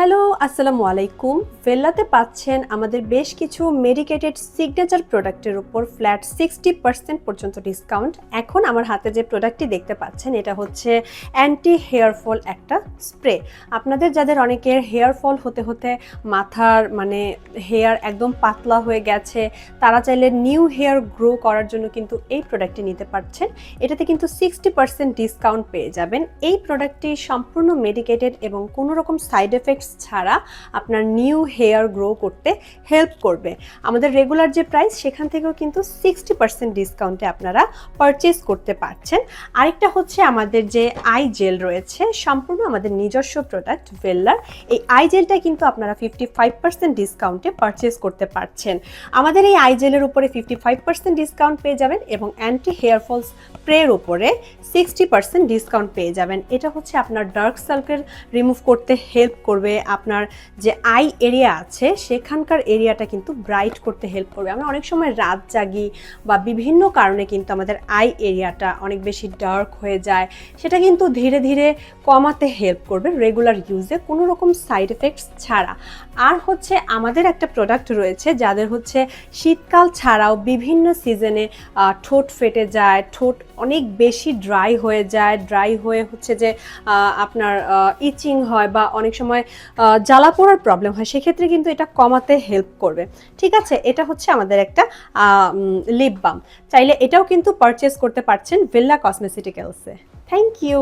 Hello, আসসালামু আলাইকুম। ভেল্লাতে পাচ্ছেন আমাদের বেশ কিছু মেডিকেটেড সিগনেচার প্রোডাক্টের উপর ফ্ল্যাট 60% পর্যন্ত ডিসকাউন্ট। এখন আমার হাতে যে প্রোডাক্টটি দেখতে পাচ্ছেন এটা হচ্ছে অ্যান্টি হেয়ার ফল একটা স্প্রে। আপনাদের যাদের অনেকের হেয়ার ফল হতে হতে মাথার হেয়ার একদম পাতলা হয়ে গেছে, তারা চাইলে নিউ হেয়ার গ্রো করার জন্য কিন্তু এই প্রোডাক্টটি নিতে পারছেন। এটাতে কিন্তু 60% ডিসকাউন্ট পেয়ে যাবেন। এই প্রোডাক্টটি সম্পূর্ণ মেডিকেটেড এবং কোনো রকম সাইড এফেক্টস ছাড়া আপনার নিউ হেয়ার গ্রো করতে হেল্প করবে। আমাদের রেগুলার যে প্রাইস সেখান থেকেও কিন্তু 60% ডিসকাউন্টে আপনারা পারচেজ করতে পারছেন। আরেকটা হচ্ছে আমাদের যে আই জেল রয়েছে, সম্পূর্ণ আমাদের নিজস্ব প্রোডাক্ট ভেল্লার। এই আই জেলটা কিন্তু আপনারা 55% ডিসকাউন্টে পারচেজ করতে পারছেন। আমাদের এই আই জেলের উপরে 55% ডিসকাউন্ট পেয়ে যাবেন এবং অ্যান্টি হেয়ার ফল স্প্রের উপরে 60% ডিসকাউন্ট পেয়ে যাবেন। এটা হচ্ছে আপনার ডার্ক সার্কেল রিমুভ করতে হেল্প করবে, আপনার যে আই এরিয়া আছে সেখানকার এরিয়াটা কিন্তু ব্রাইট করতে হেল্প করবে। আমরা অনেক সময় রাত জাগি বা বিভিন্ন কারণে কিন্তু আমাদের আই এরিয়াটা অনেক বেশি ডার্ক হয়ে যায়, সেটা কিন্তু ধীরে ধীরে কমাতে হেল্প করবে রেগুলার ইউজে কোনো রকম সাইড এফেক্টস ছাড়া। আর হচ্ছে আমাদের একটা প্রোডাক্ট রয়েছে যাদের হচ্ছে শীতকাল ছাড়াও বিভিন্ন সিজনে ঠোঁট ফেটে যায়, ঠোঁট অনেক বেশি ড্রাই হয়ে যায়, ড্রাই হয়ে হচ্ছে যে আপনার ইচিং হয় বা অনেক সময় জ্বালা পোড়ার প্রবলেম হয়, সেক্ষেত্রে কিন্তু এটা কমাতে হেল্প করবে। ঠিক আছে, এটা হচ্ছে আমাদের একটা লিপ বাম। চাইলে এটাও কিন্তু পারচেস করতে পারছেন ভেল্লা কসমেসিটিক্যালসে। Thank you.